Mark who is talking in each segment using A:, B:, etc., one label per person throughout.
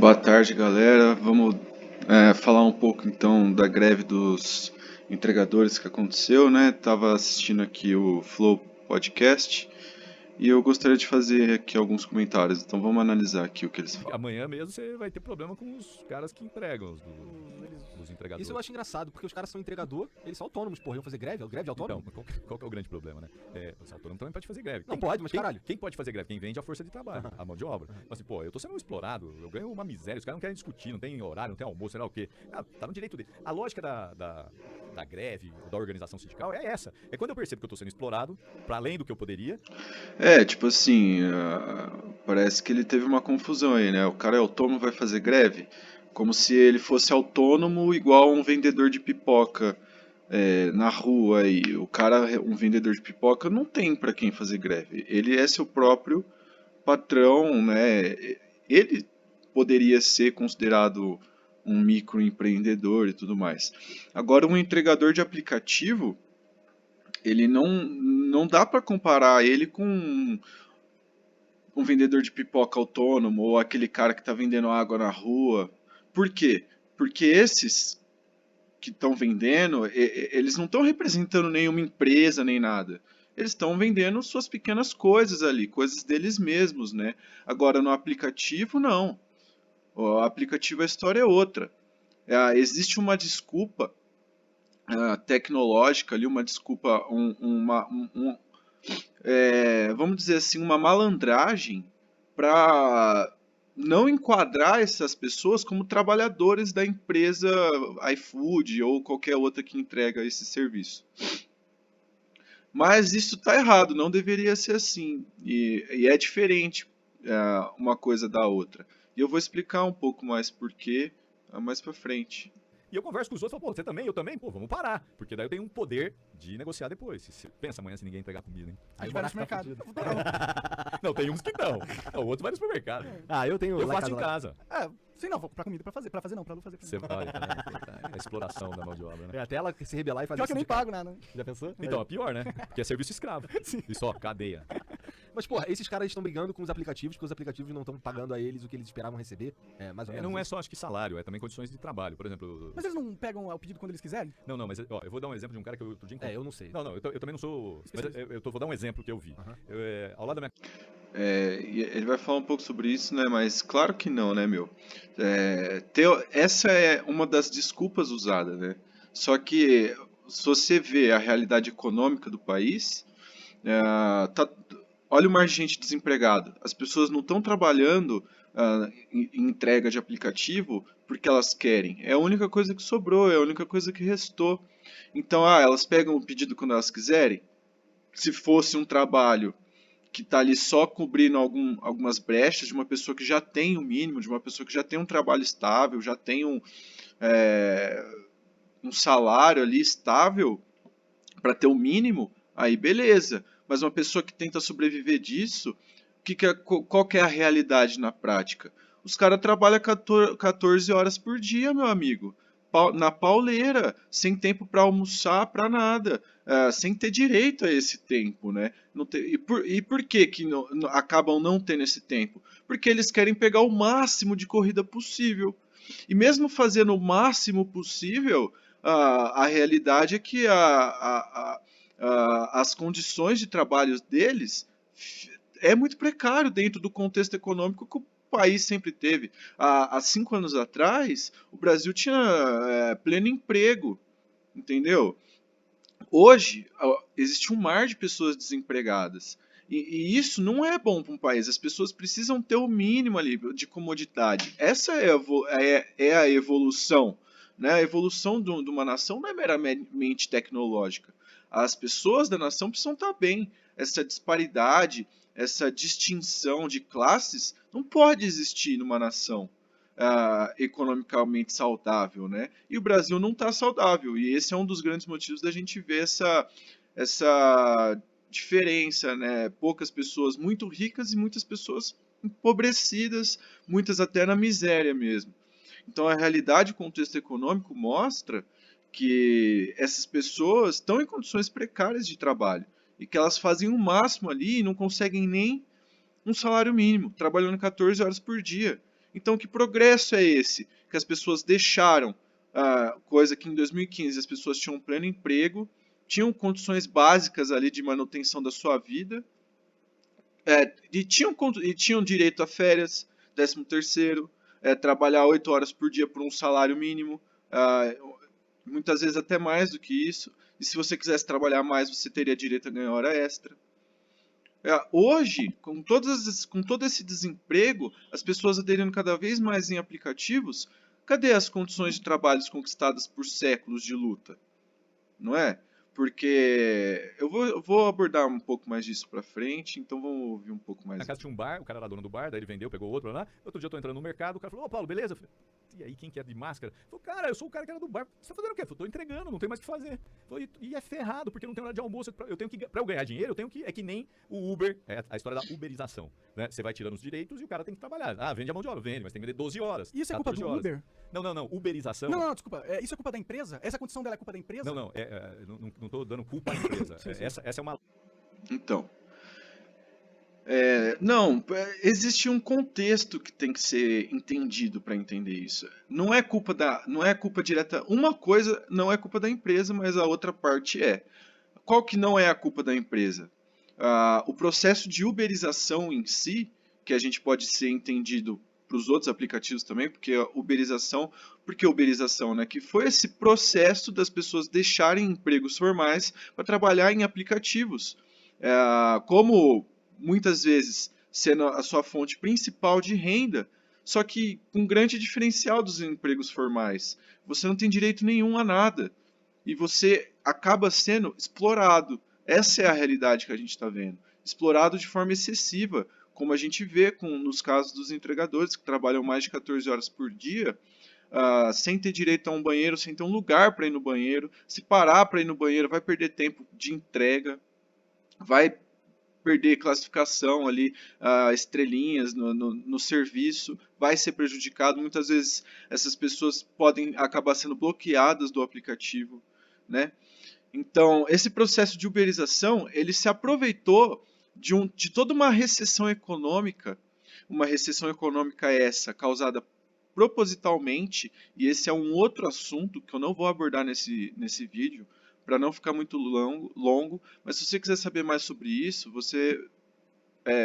A: Boa tarde, galera. Vamos falar um pouco então da greve dos entregadores que aconteceu, né? Tava assistindo aqui o Flow Podcast e eu gostaria de fazer aqui alguns comentários. Então vamos analisar aqui o que eles falam.
B: Amanhã mesmo você vai ter problema com os caras que entregam, os entregadores.
C: Isso eu acho engraçado, porque os caras são entregador, eles são autônomos, porra. Iam fazer greve? Greve de
B: Então,
C: autônomo?
B: mas qual que é o grande problema, né? Os autônomos também podem fazer greve.
C: Não pode, mas caralho.
B: Quem pode fazer greve? Quem vende a força de trabalho, a mão de obra. Mas assim, pô, eu tô sendo explorado, eu ganho uma miséria, os caras não querem discutir, não tem horário, não tem almoço, sei lá o quê. Ah, tá no direito dele. A lógica da greve, da organização sindical é essa. É quando eu percebo que eu tô sendo explorado, pra além do que eu poderia.
A: Tipo assim, parece que ele teve uma confusão aí, né? O cara é autônomo, vai fazer greve, como se ele fosse autônomo igual um vendedor de pipoca na rua aí. O cara, um vendedor de pipoca, não tem para quem fazer greve. Ele é seu próprio patrão, né? Ele poderia ser considerado um microempreendedor e tudo mais. Agora, um entregador de aplicativo, ele não dá para comparar ele com um vendedor de pipoca autônomo ou aquele cara que está vendendo água na rua. Por quê? Porque esses que estão vendendo, eles não estão representando nenhuma empresa nem nada. Eles estão vendendo suas pequenas coisas ali, coisas deles mesmos, né? Agora no aplicativo, não. O aplicativo, a história é outra. Existe uma desculpa tecnológica ali, uma desculpa, vamos dizer assim, uma malandragem para não enquadrar essas pessoas como trabalhadores da empresa iFood ou qualquer outra que entrega esse serviço. Mas isso está errado, não deveria ser assim. E é diferente uma coisa da outra. E eu vou explicar um pouco mais porquê mais para frente.
B: E eu converso com os outros e falo, pô, você também, eu também, pô, vamos parar. Porque daí eu tenho um poder de negociar depois. Pensa amanhã se ninguém entregar comida, hein?
C: Aí
D: vai no
C: o Monarca tá
D: supermercado.
C: fudido.
B: Não, tem uns que não. O outro vai no supermercado.
C: Eu tenho.
B: Eu
C: lá
B: faço em casa.
D: Sim, não, vou pra comida pra fazer. Pra fazer não, pra não fazer.
B: Você vai, tá vendo? É a exploração da mão de obra, né?
C: Até ela se rebelar e fazer
D: Pior que eu nem
C: sindicato.
D: pago nada.
C: Já pensou?
B: Então, é pior, né? Porque é serviço escravo. Isso, ó, cadeia.
C: Mas, porra, esses caras estão brigando com os aplicativos, porque os aplicativos não estão pagando a eles o que eles esperavam receber. Mais ou menos.
B: Não é
C: isso.
B: só, acho que salário, é também condições de trabalho. Por exemplo.
D: Mas eles não pegam o pedido quando eles quiserem?
B: Não, mas ó, eu vou dar um exemplo de um cara que eu outro dia encontrei.
C: Eu não sei.
B: Não, eu também não sou. Mas vou dar um exemplo que eu vi. Ao lado da minha.
A: E ele vai falar um pouco sobre isso, né? Mas claro que não, né, meu? Essa é uma das desculpas usadas, né? Só que se você vê a realidade econômica do país, olha o mar de gente desempregada. As pessoas não estão trabalhando em entrega de aplicativo porque elas querem. É a única coisa que sobrou, é a única coisa que restou. Então, elas pegam o pedido quando elas quiserem. Se fosse um trabalho que está ali só cobrindo algumas brechas de uma pessoa que já tem o mínimo, de uma pessoa que já tem um trabalho estável, já tem um salário ali estável para ter o mínimo, aí beleza. Mas uma pessoa que tenta sobreviver disso, qual que é a realidade na prática? Os caras trabalham 14 horas por dia, meu amigo. Na pauleira, sem tempo para almoçar, para nada, sem ter direito a esse tempo, né? E por que acabam não tendo esse tempo? Porque eles querem pegar o máximo de corrida possível. E mesmo fazendo o máximo possível, a realidade é que as condições de trabalho deles é muito precário dentro do contexto econômico que o país sempre teve. Há 5 anos atrás, o Brasil tinha pleno emprego, entendeu? Hoje, existe um mar de pessoas desempregadas. E isso não é bom para um país. As pessoas precisam ter o mínimo ali de comodidade. Essa é a evolução. Né? A evolução de uma nação não é meramente tecnológica. As pessoas da nação precisam estar bem. Essa disparidade, essa distinção de classes não pode existir numa nação economicamente saudável, né? E o Brasil não está saudável, e esse é um dos grandes motivos da gente ver essa diferença, né? Poucas pessoas muito ricas e muitas pessoas empobrecidas, muitas até na miséria mesmo. Então a realidade, o contexto econômico mostra que essas pessoas estão em condições precárias de trabalho e que elas fazem o máximo ali e não conseguem nem um salário mínimo, trabalhando 14 horas por dia. Então, que progresso é esse? Que as pessoas deixaram, coisa que em 2015 as pessoas tinham pleno emprego, tinham condições básicas ali de manutenção da sua vida, e tinham direito a férias, 13º, trabalhar 8 horas por dia por um salário mínimo, ah, muitas vezes até mais do que isso, e se você quisesse trabalhar mais, você teria direito a ganhar hora extra. Hoje, com todo esse desemprego, as pessoas aderindo cada vez mais em aplicativos, cadê as condições de trabalho conquistadas por séculos de luta? Não é? Porque eu vou abordar um pouco mais disso pra frente, então vamos ouvir um pouco mais.
B: Na casa tinha um bar, o cara era dono do bar, daí ele vendeu, pegou outro lá. Outro dia eu tô entrando no mercado, o cara falou: Ô Paulo, beleza? Eu falei: e aí, quem que é de máscara? Eu falei: cara, eu sou o cara que era do bar. Você tá fazendo o quê? Eu falei: tô entregando, não tem mais o que fazer. Eu falei: e é ferrado, porque não tem hora de almoço. Eu tenho que, pra eu ganhar dinheiro, eu tenho que. É que nem o Uber, é a história da uberização. Né? Você vai tirando os direitos e o cara tem que trabalhar. Ah, vende a mão de obra, vende, mas tem que vender 12 horas.
D: Isso é culpa
B: 14
D: do
B: horas.
D: Uber?
B: Não, uberização.
D: Não, desculpa. Isso é culpa da empresa? Essa condição dela é culpa da empresa?
B: Não tô dando culpa à empresa.
D: Sim.
B: Essa é uma.
A: Então, não, existe um contexto que tem que ser entendido para entender isso. Não é culpa direta. Uma coisa não é culpa da empresa, mas a outra parte é. Qual que não é a culpa da empresa? O processo de uberização em si, que a gente pode ser entendido para os outros aplicativos também, porque por que uberização, né? Que foi esse processo das pessoas deixarem empregos formais para trabalhar em aplicativos, como muitas vezes sendo a sua fonte principal de renda, só que com grande diferencial dos empregos formais. Você não tem direito nenhum a nada e você acaba sendo explorado. Essa é a realidade que a gente está vendo. Explorado de forma excessiva, como a gente vê nos casos dos entregadores que trabalham mais de 14 horas por dia, sem ter direito a um banheiro, sem ter um lugar para ir no banheiro. Se parar para ir no banheiro, vai perder tempo de entrega, vai perder classificação ali, estrelinhas no serviço, vai ser prejudicado. Muitas vezes essas pessoas podem acabar sendo bloqueadas do aplicativo, né? Então, esse processo de uberização, ele se aproveitou de toda uma recessão econômica essa causada propositalmente, e esse é um outro assunto que eu não vou abordar nesse vídeo, para não ficar muito longo, mas se você quiser saber mais sobre isso, você,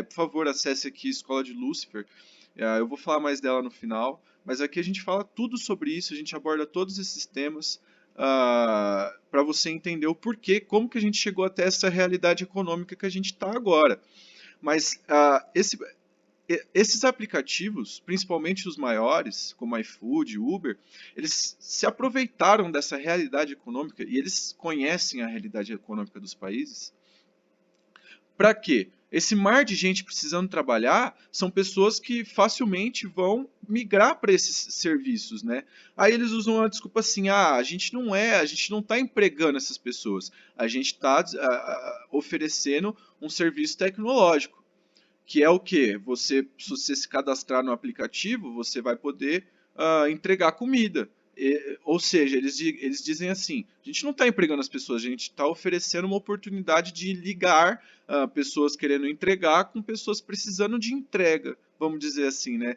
A: por favor, acesse aqui Escola de Lúcifer. Eu vou falar mais dela no final, mas aqui a gente fala tudo sobre isso, a gente aborda todos esses temas para você entender o porquê, como que a gente chegou até essa realidade econômica que a gente está agora. Mas esses aplicativos, principalmente os maiores, como iFood, Uber, eles se aproveitaram dessa realidade econômica e eles conhecem a realidade econômica dos países. Para quê? Esse mar de gente precisando trabalhar são pessoas que facilmente vão migrar para esses serviços, né? Aí eles usam uma desculpa assim: a gente não está empregando essas pessoas, a gente está oferecendo um serviço tecnológico. Que é o quê? Se você se cadastrar no aplicativo, você vai poder entregar comida. Ou seja, eles dizem assim: a gente não está empregando as pessoas, a gente está oferecendo uma oportunidade de ligar pessoas querendo entregar com pessoas precisando de entrega, vamos dizer assim, né?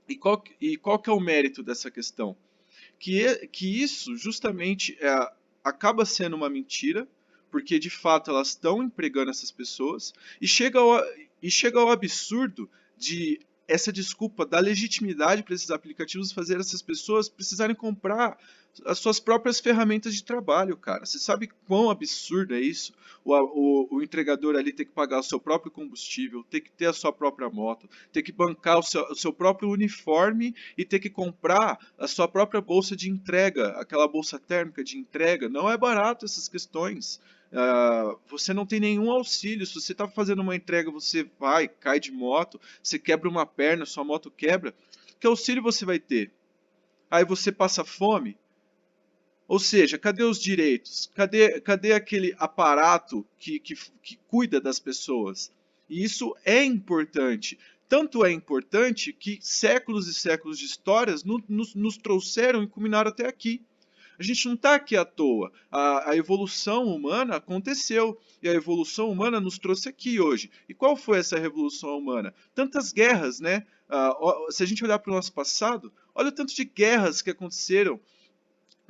A: E qual que é o mérito dessa questão? Que isso justamente acaba sendo uma mentira, porque de fato elas estão empregando essas pessoas, e chega ao absurdo de essa desculpa da legitimidade para esses aplicativos fazer essas pessoas precisarem comprar as suas próprias ferramentas de trabalho, cara. Você sabe quão absurdo é isso? O entregador ali ter que pagar o seu próprio combustível, ter que ter a sua própria moto, ter que bancar o seu próprio uniforme e ter que comprar a sua própria bolsa de entrega, aquela bolsa térmica de entrega. Não é barato essas questões. Você não tem nenhum auxílio. Se você está fazendo uma entrega, você cai de moto, você quebra uma perna, sua moto quebra. Que auxílio você vai ter? Aí você passa fome? Ou seja, cadê os direitos? Cadê aquele aparato que cuida das pessoas? E isso é importante. Tanto é importante que séculos e séculos de histórias nos trouxeram e culminaram até aqui. A gente não está aqui à toa. A evolução humana aconteceu e a evolução humana nos trouxe aqui hoje. E qual foi essa revolução humana? Tantas guerras, né? Se a gente olhar para o nosso passado, olha o tanto de guerras que aconteceram.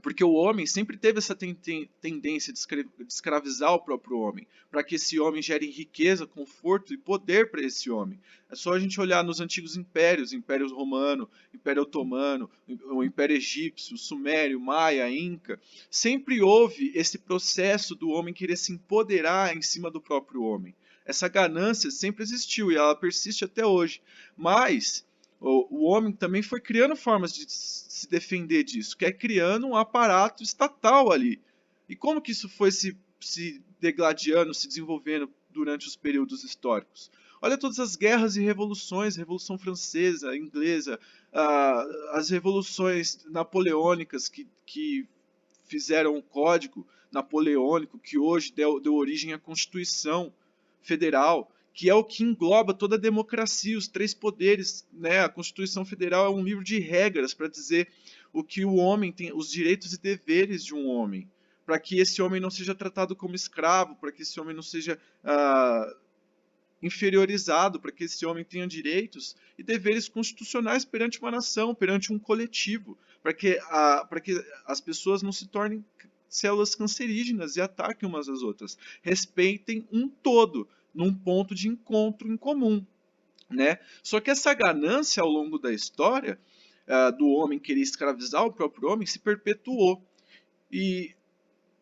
A: Porque o homem sempre teve essa tendência de escravizar o próprio homem, para que esse homem gere riqueza, conforto e poder para esse homem. É só a gente olhar nos antigos impérios, Império Romano, Império Otomano, o Império Egípcio, Sumério, Maia, Inca. Sempre houve esse processo do homem querer se empoderar em cima do próprio homem. Essa ganância sempre existiu e ela persiste até hoje. Mas o homem também foi criando formas de se defender disso, que é criando um aparato estatal ali. E como que isso foi se degladiando, se desenvolvendo durante os períodos históricos? Olha todas as guerras e revoluções, Revolução Francesa, Inglesa, as revoluções napoleônicas que fizeram o Código Napoleônico, que hoje deu origem à Constituição Federal, que é o que engloba toda a democracia, os três poderes, né? A Constituição Federal é um livro de regras para dizer o que o homem tem, os direitos e deveres de um homem, para que esse homem não seja tratado como escravo, para que esse homem não seja inferiorizado, para que esse homem tenha direitos e deveres constitucionais perante uma nação, perante um coletivo, para que as pessoas não se tornem células cancerígenas e ataquem umas às outras. Respeitem um todo, num ponto de encontro em comum, né? Só que essa ganância ao longo da história do homem querer escravizar o próprio homem se perpetuou. E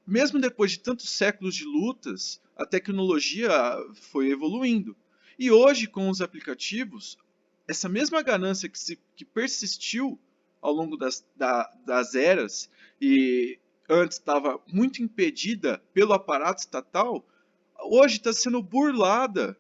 A: mesmo depois de tantos séculos de lutas, a tecnologia foi evoluindo. E hoje, com os aplicativos, essa mesma ganância que persistiu ao longo das eras e antes estava muito impedida pelo aparato estatal, hoje está sendo burlada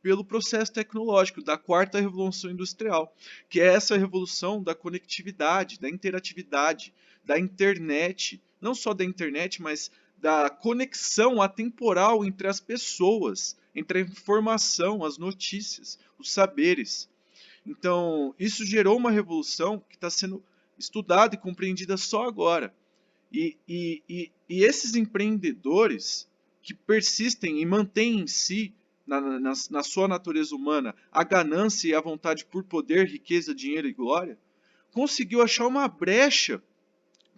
A: pelo processo tecnológico da quarta revolução industrial, que é essa revolução da conectividade, da interatividade, da internet, não só da internet, mas da conexão atemporal entre as pessoas, entre a informação, as notícias, os saberes. Então, isso gerou uma revolução que está sendo estudada e compreendida só agora. E esses empreendedores que persistem e mantêm em si, na sua natureza humana, a ganância e a vontade por poder, riqueza, dinheiro e glória, conseguiu achar uma brecha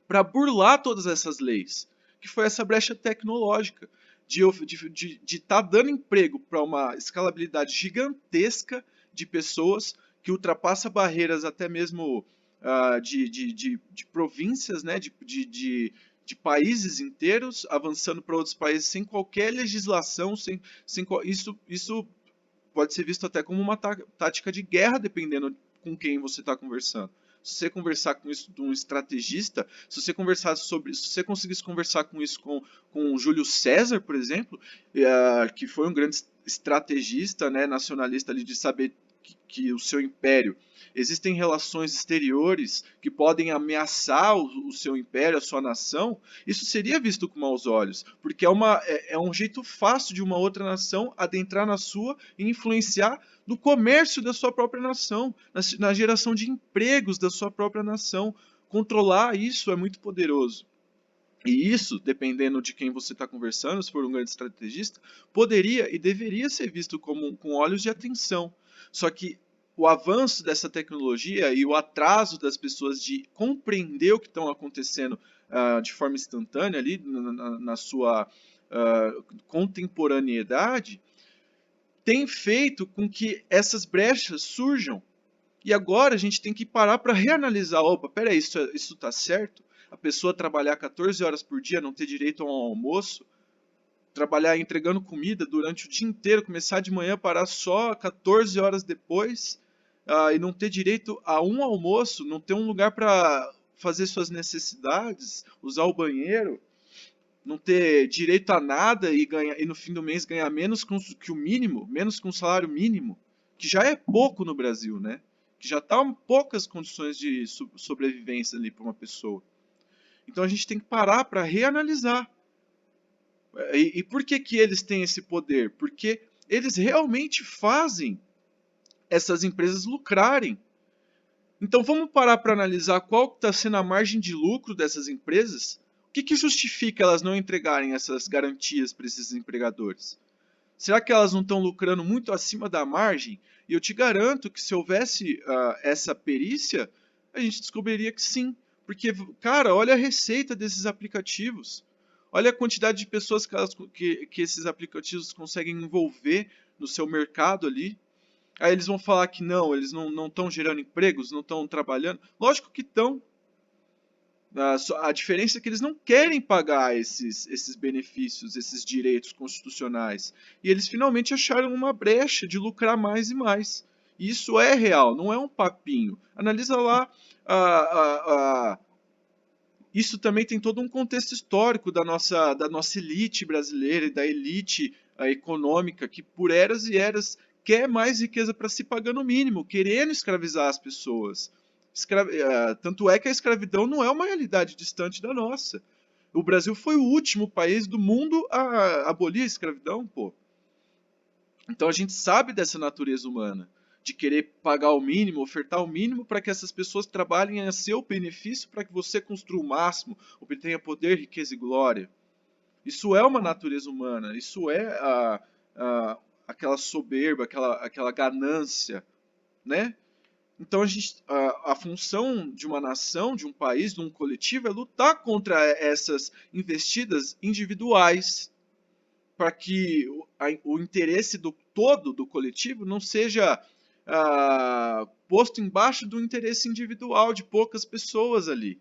A: para burlar todas essas leis, que foi essa brecha tecnológica, de estar dando emprego para uma escalabilidade gigantesca de pessoas que ultrapassa barreiras até mesmo de províncias, né, de países inteiros, avançando para outros países sem qualquer legislação, isso pode ser visto até como uma tática de guerra, dependendo com quem você está conversando. Se você conversar com isso de um estrategista, se você conseguisse conversar com isso com o Júlio César, por exemplo, que foi um grande estrategista, né, nacionalista ali, de saber que o seu império, existem relações exteriores que podem ameaçar o seu império, a sua nação, isso seria visto com maus olhos, porque é um jeito fácil de uma outra nação adentrar na sua e influenciar no comércio da sua própria nação, na geração de empregos da sua própria nação. Controlar isso é muito poderoso. E isso, dependendo de quem você está conversando, se for um grande estrategista, poderia e deveria ser visto com olhos de atenção. Só que o avanço dessa tecnologia e o atraso das pessoas de compreender o que estão acontecendo de forma instantânea ali na sua contemporaneidade tem feito com que essas brechas surjam. E agora a gente tem que parar para reanalisar. Opa, peraí, isso está certo? A pessoa trabalhar 14 horas por dia, não ter direito a um almoço, trabalhar entregando comida durante o dia inteiro, começar de manhã, parar só 14 horas depois, e não ter direito a um almoço, não ter um lugar para fazer suas necessidades, usar o banheiro, não ter direito a nada e no fim do mês ganhar menos que o mínimo, menos que um salário mínimo, que já é pouco no Brasil, né? Que já está em poucas condições de sobrevivência ali para uma pessoa. Então a gente tem que parar para reanalisar. E por que eles têm esse poder? Porque eles realmente fazem essas empresas lucrarem. Então vamos parar para analisar qual está sendo a margem de lucro dessas empresas? O que justifica elas não entregarem essas garantias para esses empregadores? Será que elas não estão lucrando muito acima da margem? E eu te garanto que se houvesse essa perícia, a gente descobriria que sim. Porque, cara, olha a receita desses aplicativos. Olha a quantidade de pessoas que esses aplicativos conseguem envolver no seu mercado ali. Aí eles vão falar que não, eles não estão gerando empregos, não estão trabalhando. Lógico que estão. A diferença é que eles não querem pagar esses benefícios, esses direitos constitucionais. E eles finalmente acharam uma brecha de lucrar mais e mais. E isso é real, não é um papinho. Analisa lá. Isso também tem todo um contexto histórico da nossa elite brasileira e da elite econômica que por eras e eras quer mais riqueza para si pagando o mínimo, querendo escravizar as pessoas. Tanto é que a escravidão não é uma realidade distante da nossa. O Brasil foi o último país do mundo a abolir a escravidão, pô. Então a gente sabe dessa natureza humana, de querer pagar o mínimo, ofertar o mínimo para que essas pessoas trabalhem a seu benefício, para que você construa o máximo, obtenha poder, riqueza e glória. Isso é uma natureza humana, isso é aquela soberba, aquela ganância, né? Então a função de uma nação, de um país, de um coletivo é lutar contra essas investidas individuais para que o interesse do todo do coletivo não seja posto embaixo do interesse individual de poucas pessoas ali,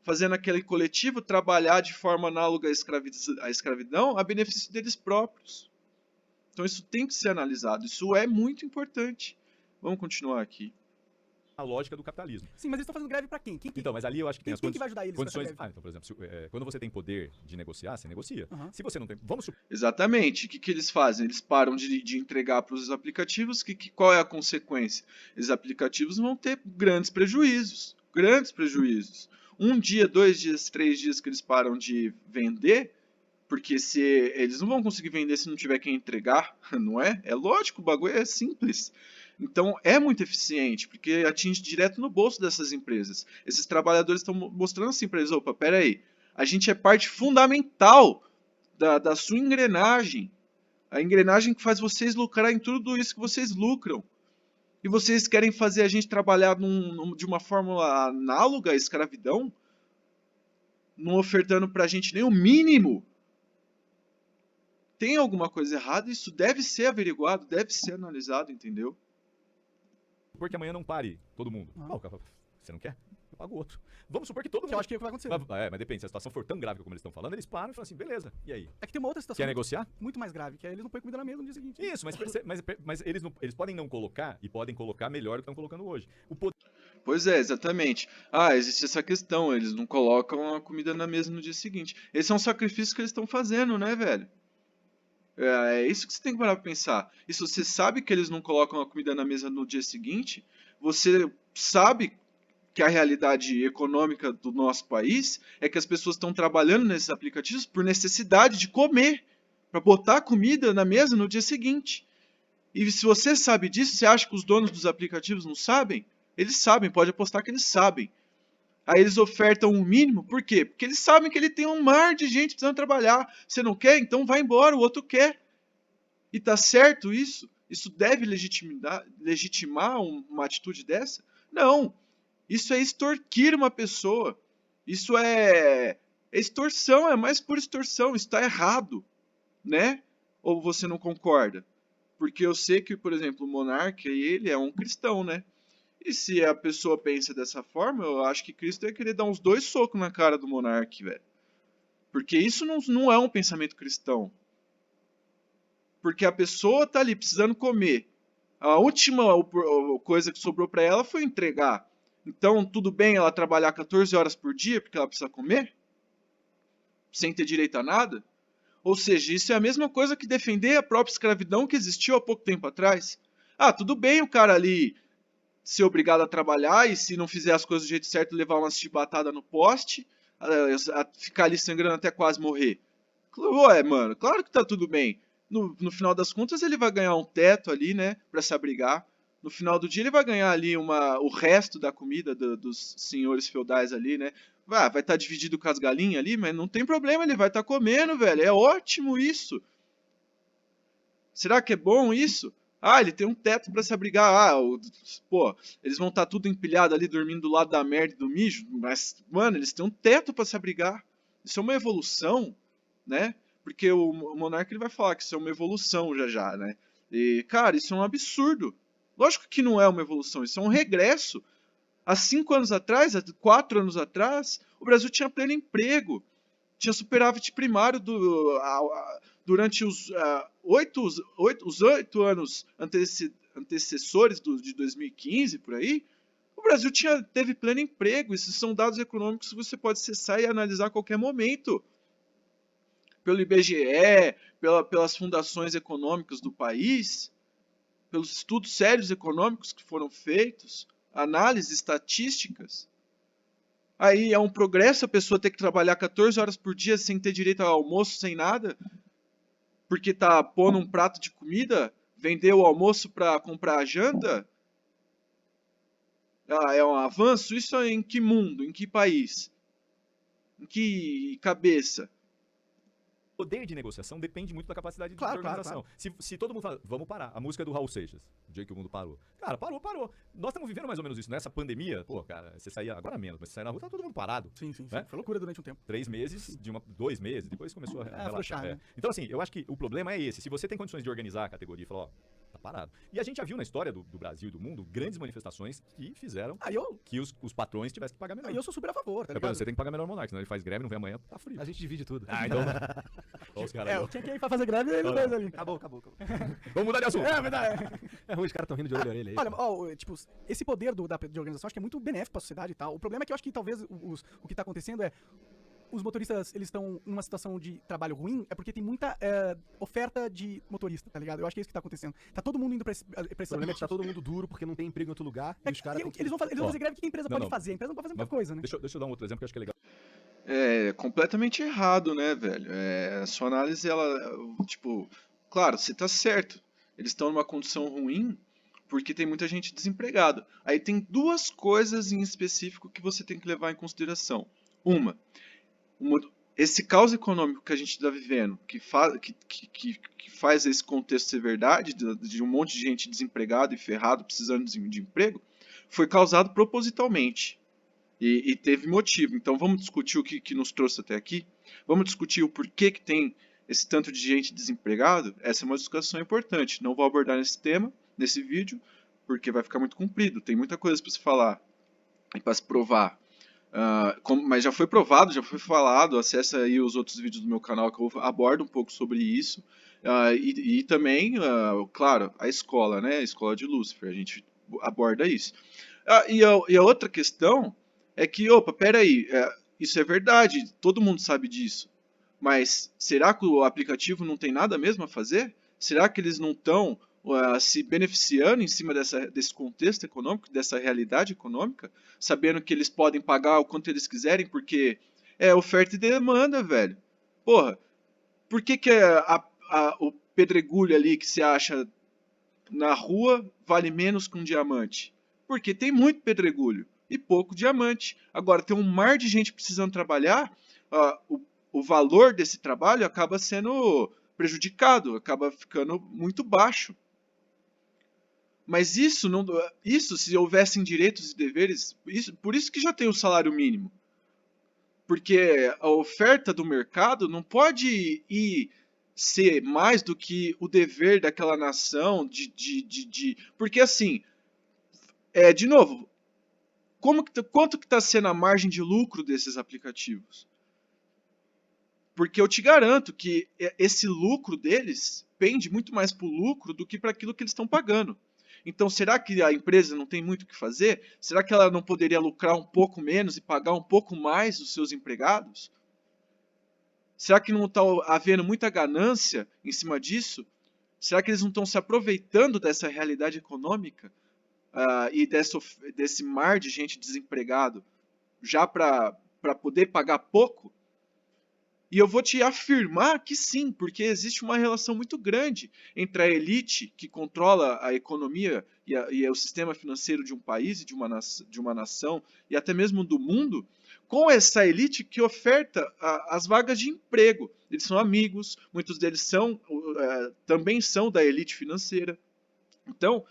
A: fazendo aquele coletivo trabalhar de forma análoga à escravidão a benefício deles próprios. Então isso tem que ser analisado, isso é muito importante. Vamos continuar aqui.
B: A lógica do capitalismo.
D: Sim, mas eles estão fazendo greve pra quem?
B: Então, mas ali eu acho que tem as
D: quem que vai ajudar eles
B: condições. Então, por exemplo, quando você tem poder de negociar, você negocia.
D: Uhum.
B: Se você não tem. Vamos supor.
A: Exatamente. O que eles fazem? Eles param de entregar para os aplicativos. Qual é a consequência? Esses aplicativos vão ter grandes prejuízos. Grandes prejuízos. 1 dia, 2 dias, 3 dias que eles param de vender, porque se eles não vão conseguir vender se não tiver quem entregar, não é? É lógico, o bagulho é simples. Então é muito eficiente, porque atinge direto no bolso dessas empresas. Esses trabalhadores estão mostrando assim para eles, opa, peraí, a gente é parte fundamental da sua engrenagem. A engrenagem que faz vocês lucrar em tudo isso que vocês lucram. E vocês querem fazer a gente trabalhar de uma fórmula análoga à escravidão? Não ofertando pra gente nem o mínimo? Tem alguma coisa errada? Isso deve ser averiguado, deve ser analisado, entendeu?
B: Porque amanhã não pare todo mundo. Você não quer? Eu pago outro. Vamos supor que todo mundo.
D: Eu acho que é o que vai acontecer.
B: Mas depende, se a situação for tão grave como eles estão falando, eles param e falam assim, beleza, e aí?
D: É que tem uma outra situação.
B: Quer negociar?
D: Muito mais grave, que é eles não põem comida na mesa no dia seguinte.
B: Isso, mas eles podem não colocar e podem colocar melhor do que estão colocando hoje.
A: Pois é, exatamente. Existe essa questão, eles não colocam a comida na mesa no dia seguinte. Esse é um sacrifício que eles estão fazendo, né, velho? É isso que você tem que parar pra pensar. E se você sabe que eles não colocam a comida na mesa no dia seguinte, você sabe que a realidade econômica do nosso país é que as pessoas estão trabalhando nesses aplicativos por necessidade de comer, para botar comida na mesa no dia seguinte. E se você sabe disso, você acha que os donos dos aplicativos não sabem? Eles sabem, pode apostar que eles sabem. Aí eles ofertam um mínimo, por quê? Porque eles sabem que ele tem um mar de gente precisando trabalhar. Você não quer? Então vai embora, o outro quer. E tá certo isso? Isso deve legitimar uma atitude dessa? Não. Isso é extorquir uma pessoa. Isso é extorsão, é mais por extorsão. Isso está errado, né? Ou você não concorda? Porque eu sei que, por exemplo, o monarca, ele é um cristão, né? E se a pessoa pensa dessa forma, eu acho que Cristo ia querer dar uns 2 socos na cara do monarca, velho. Porque isso não é um pensamento cristão. Porque a pessoa tá ali precisando comer. A última coisa que sobrou para ela foi entregar. Então, tudo bem ela trabalhar 14 horas por dia porque ela precisa comer? Sem ter direito a nada? Ou seja, isso é a mesma coisa que defender a própria escravidão que existiu há pouco tempo atrás. Tudo bem o cara ali ser obrigado a trabalhar e se não fizer as coisas do jeito certo levar uma chibatada no poste, ficar ali sangrando até quase morrer. Ué, mano, claro que tá tudo bem. No final das contas ele vai ganhar um teto ali, né, pra se abrigar. No final do dia ele vai ganhar ali o resto da comida dos senhores feudais ali, né? Vai estar dividido com as galinhas ali, mas não tem problema, ele vai estar comendo, velho. É ótimo isso. Será que é bom isso? Ah, ele tem um teto para se abrigar. Pô, eles vão estar tudo empilhado ali dormindo do lado da merda e do mijo, mas, mano, eles têm um teto para se abrigar. Isso é uma evolução, né? Porque o monarca ele vai falar que isso é uma evolução já já, né? E, cara, isso é um absurdo. Lógico que não é uma evolução, isso é um regresso. Há 5 anos atrás, há 4 anos atrás, o Brasil tinha pleno emprego, tinha superávit primário durante os 8 anos antecessores de 2015, por aí. O Brasil teve pleno emprego. Esses são dados econômicos que você pode acessar e analisar a qualquer momento. Pelo IBGE, pelas fundações econômicas do país, pelos estudos sérios econômicos que foram feitos, análises estatísticas. Aí é um progresso a pessoa ter que trabalhar 14 horas por dia sem ter direito ao almoço, sem nada, porque tá pondo um prato de comida, vender o almoço para comprar a janta. É um avanço? Isso é em que mundo? Em que país? Em que cabeça?
B: O poder de negociação depende muito da capacidade de
D: Claro,
B: organização. Se todo mundo fala, vamos parar, a música do Raul Seixas, o dia que o mundo parou. Cara, parou. Nós estamos vivendo mais ou menos isso. Nessa pandemia, pô, cara, você saía, agora menos, mas você saía na rua, tá todo mundo parado.
D: Sim.
B: Né?
D: Foi loucura durante um tempo.
B: 3 meses, 2 meses, depois começou a relaxar.
D: Afrouxar, né?
B: Então, assim, eu acho que o problema é esse. Se você tem condições de organizar a categoria e falar, ó, tá parado. E a gente já viu na história do Brasil e do mundo grandes manifestações que fizeram que os patrões tivessem que pagar menor.
D: Aí eu sou super a favor, tá
B: Então,
D: ligado?
B: você tem que pagar menor ao monarca, senão ele faz greve, não vem amanhã, tá frio.
C: A gente divide tudo.
B: Ah, então. Olha os caras.
D: Tinha que ir pra fazer greve e eles dois ali.
C: Acabou.
B: Vamos mudar de assunto.
D: É verdade.
C: É ruim, os caras estão rindo de orelha a orelha aí.
D: Olha, tipo, esse poder de organização acho que é muito benéfico pra sociedade e tal. O problema é que eu acho que talvez o que tá acontecendo é os motoristas, eles estão numa situação de trabalho ruim, é porque tem muita oferta de motorista, tá ligado? Eu acho que é isso que tá acontecendo. Tá todo mundo indo pra esse
C: O problema é que tá todo mundo duro porque não tem emprego em outro lugar e os caras...
D: Eles vão fazer greve, o que a empresa
B: Não,
D: pode
B: não.
D: fazer? A empresa não pode fazer muita
B: Mas
D: coisa, né?
B: Deixa eu dar um outro exemplo que eu acho que é legal.
A: É completamente errado, né, velho? A sua análise, ela, tipo, claro, você tá certo. Eles estão numa condição ruim porque tem muita gente desempregada. Aí tem duas coisas em específico que você tem que levar em consideração. Uma, esse caos econômico que a gente está vivendo, que faz esse contexto ser verdade, de um monte de gente desempregada e ferrado, precisando de emprego, foi causado propositalmente. E teve motivo. Então vamos discutir o que nos trouxe até aqui? Vamos discutir o porquê que tem esse tanto de gente desempregado? Essa é uma discussão importante. Não vou abordar nesse tema, nesse vídeo, porque vai ficar muito comprido. Tem muita coisa para se falar e para se provar. Mas já foi provado, já foi falado. Acessa aí os outros vídeos do meu canal que eu abordo um pouco sobre isso. E também, claro, a escola, né? A escola de Lúcifer. A gente aborda isso. E a outra questão é que, opa, peraí, isso é verdade, todo mundo sabe disso. Mas será que o aplicativo não tem nada mesmo a fazer? Será que eles não estão se beneficiando em cima desse contexto econômico, dessa realidade econômica, sabendo que eles podem pagar o quanto eles quiserem, porque é oferta e demanda, velho. Porra, por que o pedregulho ali que se acha na rua vale menos que um diamante? Porque tem muito pedregulho e pouco diamante. Agora, tem um mar de gente precisando trabalhar, o valor desse trabalho acaba sendo prejudicado, acaba ficando muito baixo. Mas isso, se houvessem direitos e deveres, por isso que já tem o salário mínimo. Porque a oferta do mercado não pode ser mais do que o dever daquela nação porque assim, de novo, quanto que está sendo a margem de lucro desses aplicativos? Porque eu te garanto que esse lucro deles pende muito mais para o lucro do que para aquilo que eles estão pagando. Então, será que a empresa não tem muito o que fazer? Será que ela não poderia lucrar um pouco menos e pagar um pouco mais os seus empregados? Será que não está havendo muita ganância em cima disso? Será que eles não estão se aproveitando dessa realidade econômica e desse mar de gente desempregado já para poder pagar pouco? E eu vou te afirmar que sim, porque existe uma relação muito grande entre a elite que controla a economia e o sistema financeiro de um país, de uma nação e até mesmo do mundo, com essa elite que oferta as vagas de emprego. Eles são amigos, muitos deles também são da elite financeira. Então,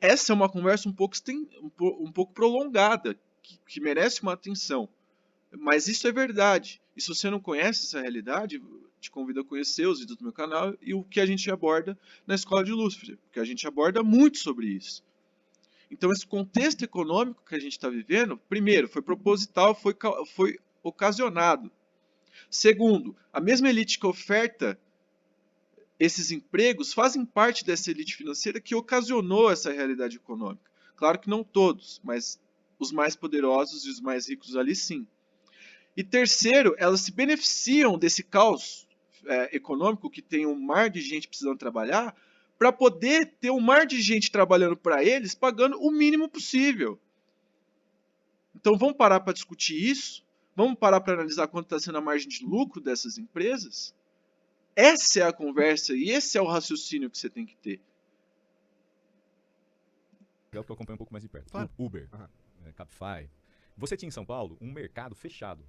A: essa é uma conversa um pouco prolongada, que merece uma atenção. Mas isso é verdade. E se você não conhece essa realidade, te convido a conhecer os vídeos do meu canal e o que a gente aborda na Escola de Lúcifer, porque a gente aborda muito sobre isso. Então, esse contexto econômico que a gente está vivendo, primeiro, foi proposital, foi ocasionado. Segundo, a mesma elite que oferta esses empregos fazem parte dessa elite financeira que ocasionou essa realidade econômica. Claro que não todos, mas os mais poderosos e os mais ricos ali sim. E terceiro, elas se beneficiam desse caos econômico que tem um mar de gente precisando trabalhar para poder ter um mar de gente trabalhando para eles pagando o mínimo possível. Então vamos parar para discutir isso? Vamos parar para analisar quanto está sendo a margem de lucro dessas empresas? Essa é a conversa e esse é o raciocínio que você tem que ter.
B: É o que eu acompanho um pouco mais de perto.
D: Claro.
B: Uber, Cabify. Você tinha em São Paulo um mercado fechado.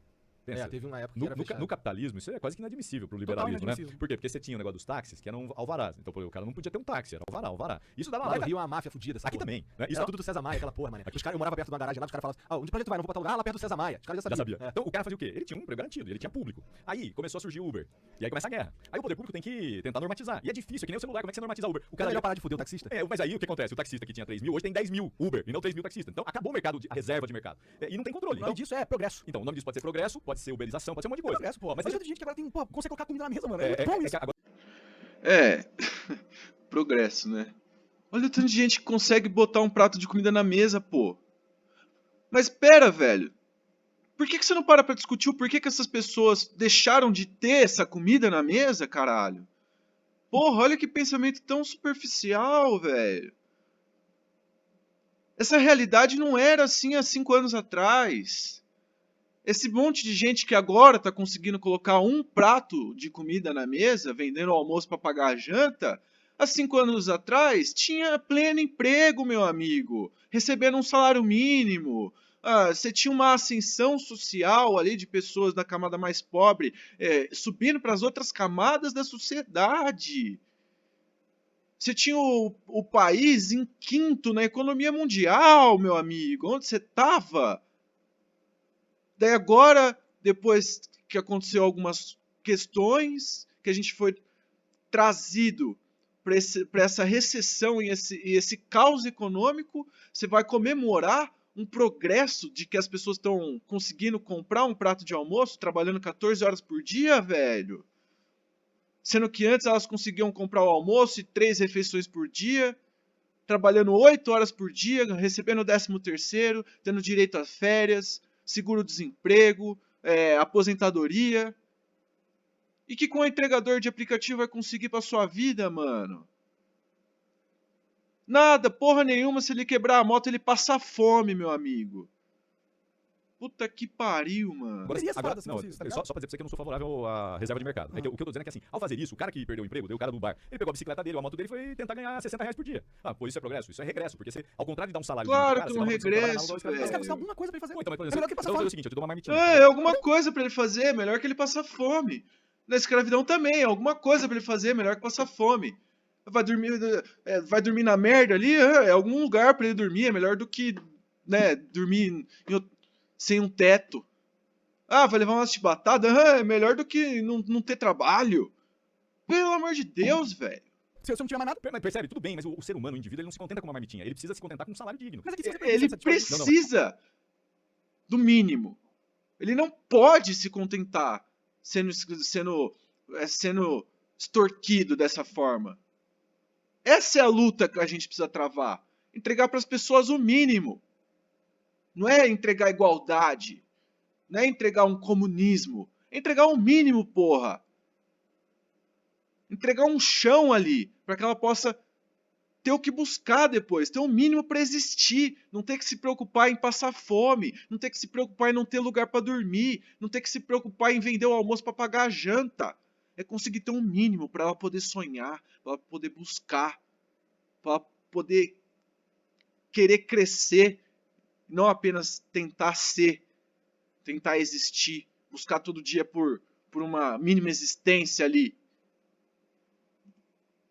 B: Pensa,
C: Teve uma época que era fechado.
B: no capitalismo, isso é quase que inadmissível pro liberalismo, né?
D: inadmissível.
B: Por quê? Porque você tinha o negócio dos táxis, que eram alvarás. Então, pô, o cara não podia ter um táxi, era alvará. Isso dava
C: Lá
B: mais.
C: no Rio é uma máfia fudida, essa
B: Aqui
C: porra.
B: também, né? Isso
C: Era tudo do César Maia, aquela porra, mané. Eu morava perto de uma garagem lá, os caras falavam, onde pra gente vai? Não vou pra tal lugar, lá perto do César Maia. Os caras
B: já sabia. Então o cara fazia o quê? Ele tinha um emprego garantido, ele tinha público. Aí começou a surgir o Uber. E aí começa a guerra. Aí o poder público tem que tentar normatizar. E é difícil, é que nem o celular, como é que você normatiza o Uber? O
C: cara
B: cara
C: ia parar de fuder o taxista.
B: mas aí o que acontece? O taxista que tinha 3 mil, hoje tem 10 mil Uber e não 3 mil taxistas. Então acabou o mercado, a reserva de mercado. E não tem controle.
D: O nome disso é progresso.
B: Então o nome disso pode ser progresso, pode ser uberização, pode ser um monte de coisa.
D: Progresso, pô.
B: Mas
D: Mas tem gente que agora consegue colocar comida na mesa, mano.
B: agora,
A: Progresso, né? Olha o tanto de gente que consegue botar um prato de comida na mesa, pô. Mas pera, velho. Por que você não para pra discutir o porquê que essas pessoas deixaram de ter essa comida na mesa, caralho? Porra, olha que pensamento tão superficial, velho. Essa realidade não era assim há 5 anos atrás. Esse monte de gente que agora tá conseguindo colocar um prato de comida na mesa, vendendo o almoço para pagar a janta, há 5 anos atrás tinha pleno emprego, meu amigo, recebendo um salário mínimo. Você tinha uma ascensão social ali de pessoas da camada mais pobre subindo para as outras camadas da sociedade. Você tinha o país em quinto na economia mundial, meu amigo. Onde você estava? Daí agora, depois que aconteceu algumas questões, que a gente foi trazido para essa recessão e esse caos econômico, você vai comemorar um progresso de que as pessoas estão conseguindo comprar um prato de almoço trabalhando 14 horas por dia, velho? Sendo que antes elas conseguiam comprar o almoço e 3 refeições por dia, trabalhando 8 horas por dia, recebendo o 13º, tendo direito a férias, seguro-desemprego, aposentadoria. E que com o entregador de aplicativo vai conseguir pra sua vida, mano? Nada, porra nenhuma. Se ele quebrar a moto, ele passa fome, meu amigo. Puta que pariu, mano.
B: Agora, só pra dizer pra você que eu não sou favorável à reserva de mercado. É que o que eu tô dizendo é que assim, ao fazer isso, o cara que perdeu o emprego, o cara do bar, ele pegou a bicicleta dele, a moto dele e foi tentar ganhar 60 reais por dia. Pô, isso é progresso? Isso é regresso, porque você, ao contrário de dar um salário...
A: Claro
B: cara,
A: que é um regresso,
D: Mas cara, você dá alguma coisa pra ele fazer.
B: Então, mas, por
D: É
B: exemplo,
D: melhor que passar
B: então
D: fome.
B: é o seguinte, eu te dou uma marmitinha.
A: É alguma coisa pra ele fazer, melhor que ele passar fome. Na escravidão também, alguma coisa pra ele fazer, melhor que passar fome. Vai dormir na merda ali, é algum lugar pra ele dormir, é melhor do que, né, dormir sem um teto. Vai levar uma chibatada, é melhor do que não ter trabalho. Pelo amor de Deus, velho.
D: Se você não tiver mais nada...
B: Mas percebe, tudo bem, mas o ser humano, o indivíduo, ele não se contenta com uma marmitinha, ele precisa se contentar com um salário digno.
D: Mas aqui você
A: Ele precisa do mínimo. Ele não pode se contentar sendo extorquido dessa forma. Essa é a luta que a gente precisa travar. Entregar para as pessoas o mínimo. Não é entregar igualdade. Não é entregar um comunismo. É entregar o mínimo, porra. Entregar um chão ali, para que ela possa ter o que buscar depois, ter um mínimo para existir, não ter que se preocupar em passar fome, não ter que se preocupar em não ter lugar para dormir, não ter que se preocupar em vender o almoço para pagar a janta. É conseguir ter um mínimo para ela poder sonhar, para ela poder buscar, para ela poder querer crescer, não apenas tentar ser, tentar existir, buscar todo dia por uma mínima existência ali.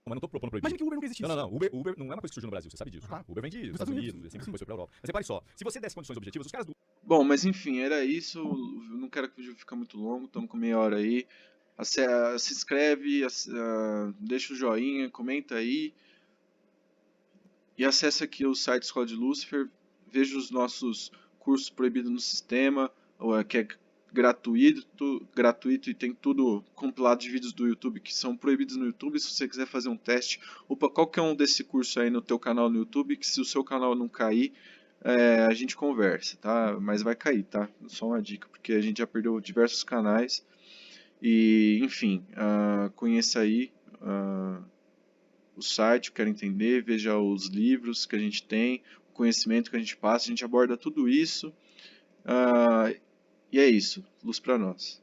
B: Mas não tô propondo proibir.
D: Imagina que o Uber nunca existisse.
B: Não. Uber não é uma coisa que surgiu no Brasil, você sabe disso.
D: Claro.
B: Uber vem dos
D: Dos
B: Estados
D: Estados
B: Unidos,
D: Unidos,
B: assim,
D: sim.
B: depois foi pra Europa. Mas repare só, se você desse condições objetivas, os caras do
A: Bom, mas enfim, era isso. Eu não quero que o vídeo fique muito longo, estamos com meia hora aí. Se inscreve, deixa o joinha, comenta aí. E acesse aqui o site Escola de Lúcifer. Veja os nossos cursos proibidos no sistema, que é gratuito e tem tudo compilado de vídeos do YouTube que são proibidos no YouTube. Se você quiser fazer um teste, opa, qualquer um desse curso aí no teu canal no YouTube, que se o seu canal não cair, a gente conversa, tá? Mas vai cair, tá? Só uma dica, porque a gente já perdeu diversos canais. E, enfim, conheça aí o site, quero entender, veja os livros que a gente tem, o conhecimento que a gente passa, a gente aborda tudo isso. E é isso, luz para nós.